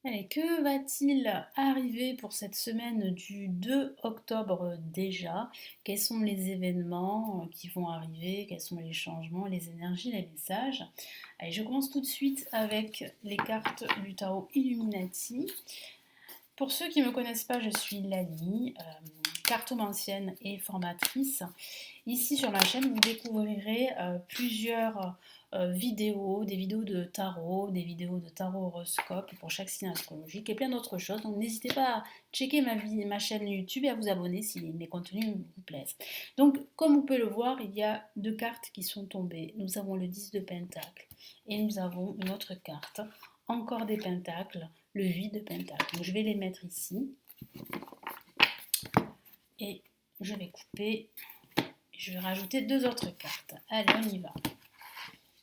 Allez, que va-t-il arriver pour cette semaine du 2 octobre déjà? Quels sont les événements qui vont arriver? Quels sont les changements, les énergies, les messages? Allez, je commence tout de suite avec les cartes du tarot Illuminati. Pour ceux qui ne me connaissent pas, je suis Lali, cartomancienne et formatrice. Ici sur ma chaîne, vous découvrirez plusieurs vidéos, des vidéos de tarot, des vidéos de tarot horoscope pour chaque signe astrologique et plein d'autres choses. Donc n'hésitez pas à checker ma chaîne YouTube et à vous abonner si mes contenus vous plaisent. Donc comme vous pouvez le voir, il y a deux cartes qui sont tombées. Nous avons le 10 de Pentacle et nous avons une autre carte, encore des Pentacles, le 8 de Pentacle. Donc je vais les mettre ici et je vais couper. Je vais rajouter deux autres cartes. Allez, on y va.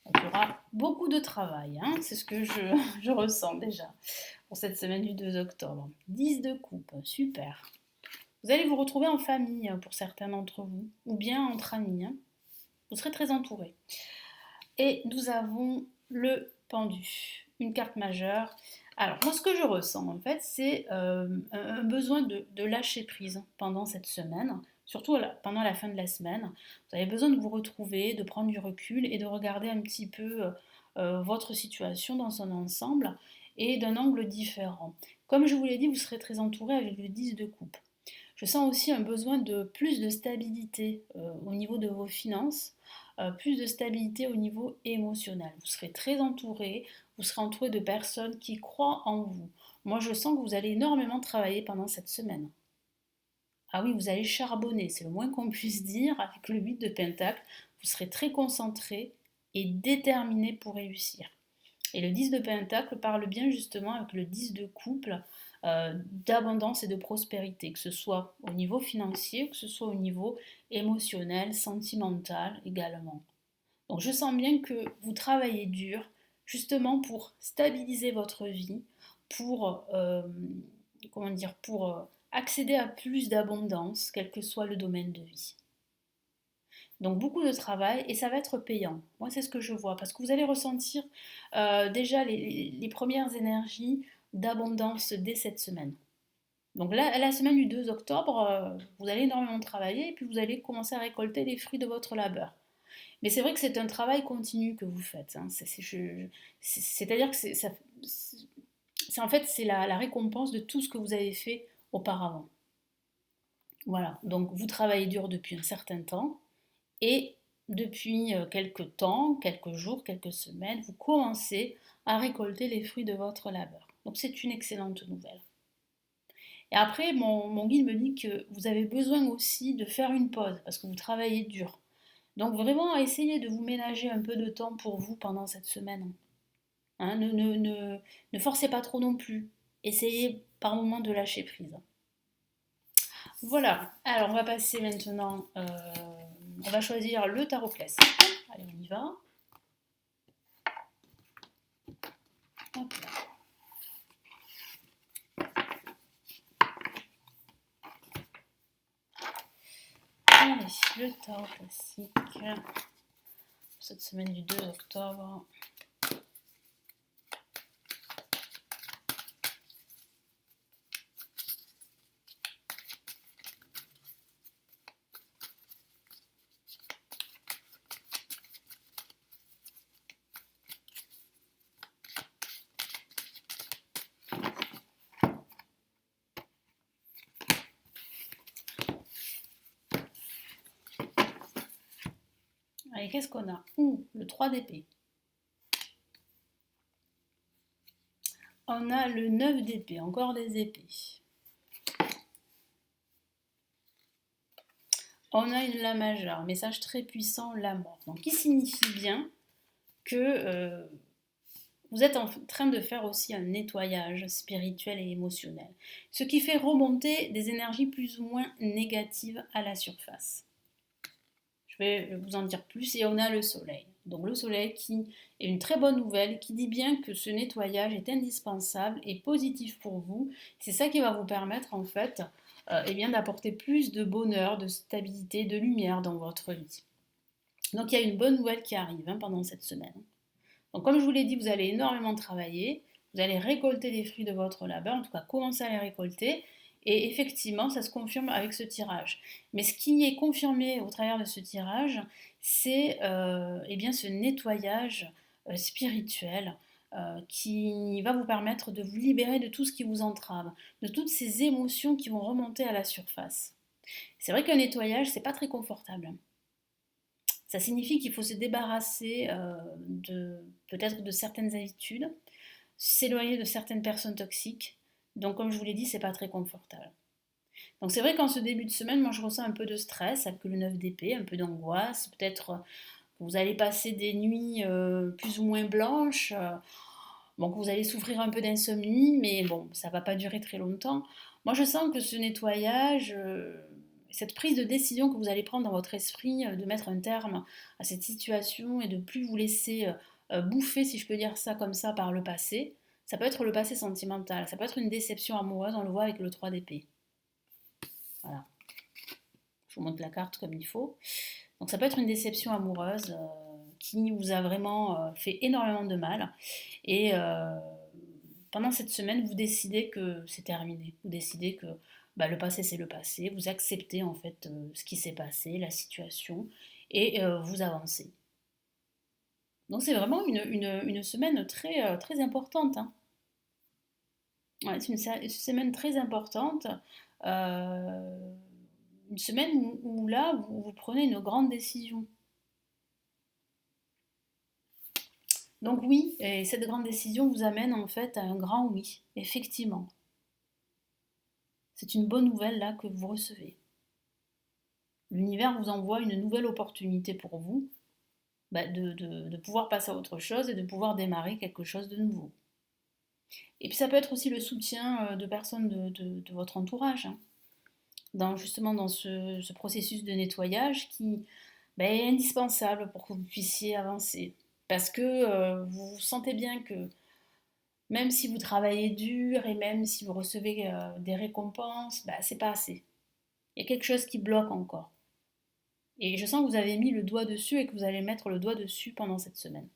Donc, il y aura beaucoup de travail, hein, c'est ce que je ressens déjà pour cette semaine du 2 octobre. 10 de coupe, super. Vous allez vous retrouver en famille pour certains d'entre vous, ou bien entre amis. Hein. Vous serez très entourés. Et nous avons le pendu, une carte majeure. Alors, moi, ce que je ressens, en fait, c'est un besoin de lâcher prise pendant cette semaine, surtout pendant la fin de la semaine. Vous avez besoin de vous retrouver, de prendre du recul et de regarder un petit peu votre situation dans son ensemble et d'un angle différent. Comme je vous l'ai dit, vous serez très entouré avec le 10 de coupe. Je sens aussi un besoin de plus de stabilité au niveau de vos finances, plus de stabilité au niveau émotionnel. Vous serez très entouré, vous serez entouré de personnes qui croient en vous. Moi, je sens que vous allez énormément travailler pendant cette semaine. Ah oui, vous allez charbonner, c'est le moins qu'on puisse dire. Avec le 8 de Pentacle, vous serez très concentré et déterminé pour réussir. Et le 10 de Pentacle parle bien justement avec le 10 de couple d'abondance et de prospérité, que ce soit au niveau financier, que ce soit au niveau émotionnel, sentimental également. Donc je sens bien que vous travaillez dur justement pour stabiliser votre vie, pour, comment dire, pour accéder à plus d'abondance, quel que soit le domaine de vie. Donc beaucoup de travail et ça va être payant. Moi, c'est ce que je vois parce que vous allez ressentir déjà les premières énergies d'abondance dès cette semaine. Donc là, la semaine du 2 octobre, vous allez énormément travailler et puis vous allez commencer à récolter les fruits de votre labeur. Mais c'est vrai que c'est un travail continu que vous faites. Hein. C'est-à-dire que en fait c'est la récompense de tout ce que vous avez fait auparavant. Voilà. Donc vous travaillez dur depuis un certain temps. Et depuis quelques temps, quelques jours, quelques semaines, vous commencez à récolter les fruits de votre labeur. Donc c'est une excellente nouvelle. Et après, mon guide me dit que vous avez besoin aussi de faire une pause parce que vous travaillez dur. Donc vraiment, essayez de vous ménager un peu de temps pour vous pendant cette semaine. Hein, ne forcez pas trop non plus. Essayez par moment de lâcher prise. Voilà, alors on va passer maintenant, on va choisir le tarot classique. Allez, on y va. Hop là. Allez, le tarot classique pour cette semaine du 2 octobre. Allez, qu'est-ce qu'on a? Le 3 d'épée. On a le 9 d'épée, encore des épées. On a une la majeure, message très puissant, la mort. Donc, qui signifie bien que vous êtes en train de faire aussi un nettoyage spirituel et émotionnel, ce qui fait remonter des énergies plus ou moins négatives à la surface. Je vais vous en dire plus et on a le soleil. Donc le soleil qui est une très bonne nouvelle, qui dit bien que ce nettoyage est indispensable et positif pour vous. C'est ça qui va vous permettre en fait eh bien, d'apporter plus de bonheur, de stabilité, de lumière dans votre vie. Donc il y a une bonne nouvelle qui arrive pendant cette semaine. Donc comme je vous l'ai dit, vous allez énormément travailler, Vous allez récolter les fruits de votre labeur, en tout cas commencer à les récolter. Et effectivement, ça se confirme avec ce tirage. Mais ce qui est confirmé au travers de ce tirage, c'est eh bien ce nettoyage spirituel qui va vous permettre de vous libérer de tout ce qui vous entrave, de toutes ces émotions qui vont remonter à la surface. C'est vrai qu'un nettoyage, c'est pas très confortable. Ça signifie qu'il faut se débarrasser peut-être de certaines habitudes, s'éloigner de certaines personnes toxiques. Donc comme je vous l'ai dit, c'est pas très confortable. Donc c'est vrai qu'en ce début de semaine, moi je ressens un peu de stress avec le 9 d'épée, un peu d'angoisse, peut-être vous allez passer des nuits plus ou moins blanches, donc vous allez souffrir un peu d'insomnie, mais bon, ça va pas durer très longtemps. Moi je sens que ce nettoyage, cette prise de décision que vous allez prendre dans votre esprit, de mettre un terme à cette situation et de plus vous laisser bouffer, si je peux dire ça comme ça, par le passé, ça peut être le passé sentimental, ça peut être une déception amoureuse, on le voit avec le 3 d'épée. Voilà. Je vous montre la carte comme il faut. Donc ça peut être une déception amoureuse qui vous a vraiment fait énormément de mal. Et pendant cette semaine, vous décidez que c'est terminé. Vous décidez que bah, le passé, c'est le passé. Vous acceptez en fait ce qui s'est passé, la situation, et vous avancez. Donc c'est vraiment une semaine très, très importante. Hein. Ouais, c'est une semaine très importante. Euh, une semaine où là, vous prenez une grande décision. Donc oui, et cette grande décision vous amène en fait à un grand oui, effectivement. C'est une bonne nouvelle là que vous recevez. L'univers vous envoie une nouvelle opportunité pour vous bah, de pouvoir passer à autre chose et de pouvoir démarrer quelque chose de nouveau. Et puis ça peut être aussi le soutien de personnes de votre entourage, hein, justement dans ce processus de nettoyage qui bah, est indispensable pour que vous puissiez avancer. Parce que vous sentez bien que même si vous travaillez dur et même si vous recevez des récompenses, bah, c'est pas assez. Il y a quelque chose qui bloque encore. Et je sens que vous avez mis le doigt dessus et que vous allez mettre le doigt dessus pendant cette semaine.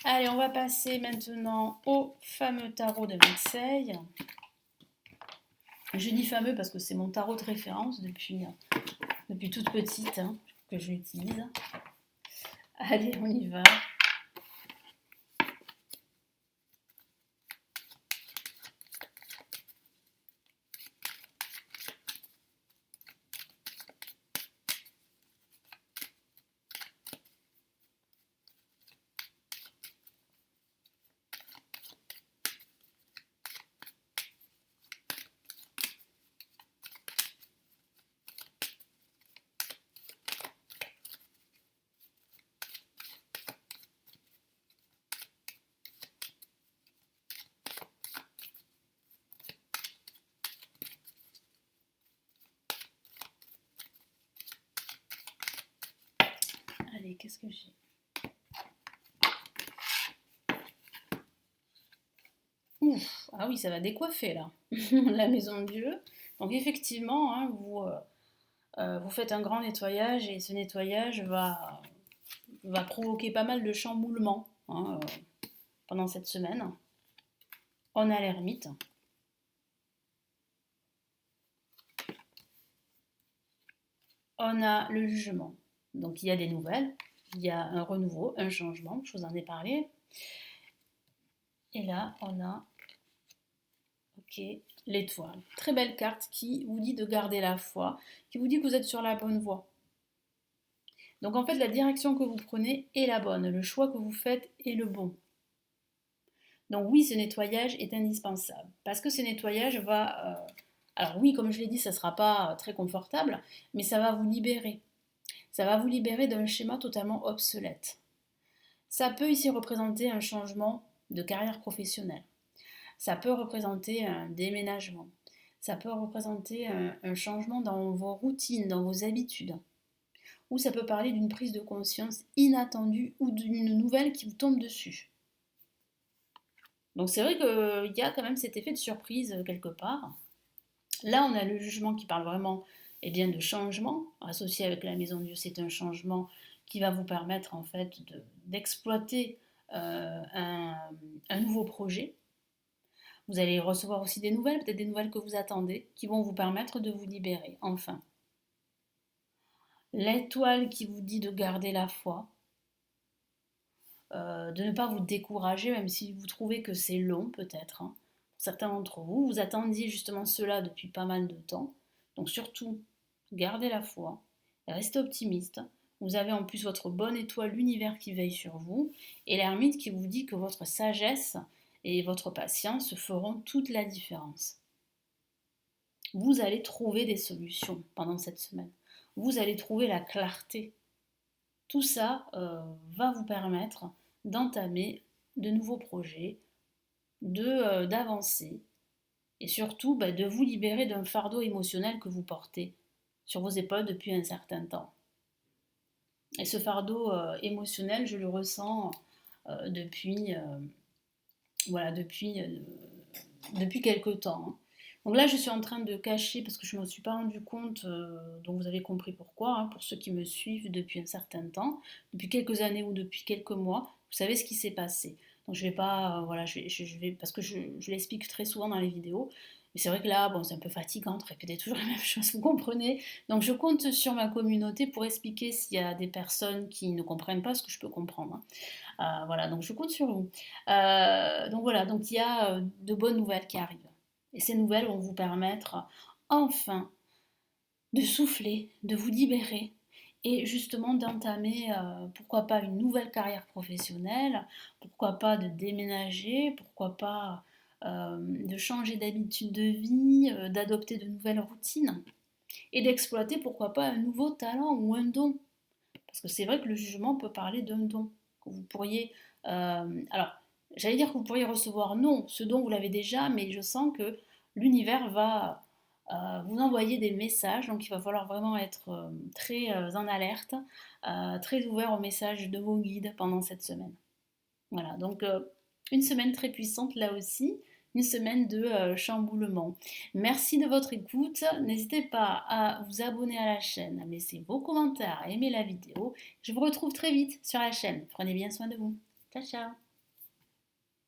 Allez, on va passer maintenant au fameux tarot de Marseille. Je dis fameux parce que c'est mon tarot de référence depuis toute petite hein, que je l'utilise. Allez, on y va. Allez, qu'est-ce que j'ai? Ouf, ah oui, ça va décoiffer là, la maison de Dieu. Donc effectivement, hein, vous faites un grand nettoyage et ce nettoyage va provoquer pas mal de chamboulements hein, pendant cette semaine. On a l'ermite. On a le jugement. Donc il y a des nouvelles, il y a un renouveau, un changement, je vous en ai parlé. Et là, on a l'étoile. Très belle carte qui vous dit de garder la foi, qui vous dit que vous êtes sur la bonne voie. Donc en fait, la direction que vous prenez est la bonne, le choix que vous faites est le bon. Donc oui, ce nettoyage est indispensable, parce que ce nettoyage va... alors oui, comme je l'ai dit, ça ne sera pas très confortable, mais ça va vous libérer. Ça va vous libérer d'un schéma totalement obsolète. Ça peut ici représenter un changement de carrière professionnelle. Ça peut représenter un déménagement. Ça peut représenter un changement dans vos routines, dans vos habitudes. Ou ça peut parler d'une prise de conscience inattendue ou d'une nouvelle qui vous tombe dessus. Donc c'est vrai qu'il y a quand même cet effet de surprise quelque part. Là, on a le jugement qui parle vraiment de changement, associé avec la maison de Dieu. C'est un changement qui va vous permettre en fait d'exploiter un nouveau projet. Vous allez recevoir aussi des nouvelles, peut-être des nouvelles que vous attendez, qui vont vous permettre de vous libérer. Enfin, l'étoile qui vous dit de garder la foi, de ne pas vous décourager, même si vous trouvez que c'est long peut-être. Hein. Pour certains d'entre vous, vous attendiez justement cela depuis pas mal de temps. Donc surtout, gardez la foi, restez optimiste. Vous avez en plus votre bonne étoile, l'univers qui veille sur vous, et l'ermite qui vous dit que votre sagesse et votre patience feront toute la différence. Vous allez trouver des solutions pendant cette semaine. Vous allez trouver la clarté. Tout ça va vous permettre d'entamer de nouveaux projets, d'avancer et surtout de vous libérer d'un fardeau émotionnel que vous portez sur vos épaules depuis un certain temps. Et ce fardeau émotionnel, je le ressens depuis quelque temps. Hein. Donc là, je suis en train de cacher parce que je ne me suis pas rendu compte, donc vous avez compris pourquoi, hein, pour ceux qui me suivent depuis un certain temps, depuis quelques années ou depuis quelques mois, vous savez ce qui s'est passé. Donc je vais pas, je vais, parce que je l'explique très souvent dans les vidéos, mais c'est vrai que là, bon, c'est un peu fatigant de répéter toujours la même chose, vous comprenez. Donc je compte sur ma communauté pour expliquer s'il y a des personnes qui ne comprennent pas ce que je peux comprendre. Hein. Voilà, donc je compte sur vous. Donc voilà, donc il y a de bonnes nouvelles qui arrivent. Et ces nouvelles vont vous permettre enfin de souffler, de vous libérer et justement d'entamer, pourquoi pas, une nouvelle carrière professionnelle, pourquoi pas de déménager, pourquoi pas de changer d'habitude de vie, d'adopter de nouvelles routines et d'exploiter, pourquoi pas, un nouveau talent ou un don. Parce que c'est vrai que le jugement peut parler d'un don que vous pourriez... alors, j'allais dire que vous pourriez recevoir, non, ce don vous l'avez déjà, mais je sens que l'univers va vous envoyer des messages, donc il va falloir vraiment être très en alerte, très ouvert aux messages de vos guides pendant cette semaine. Voilà, donc une semaine très puissante là aussi, une semaine de chamboulement. Merci de votre écoute. N'hésitez pas à vous abonner à la chaîne, à me laisser vos commentaires, à aimer la vidéo. Je vous retrouve très vite sur la chaîne. Prenez bien soin de vous. Ciao, ciao.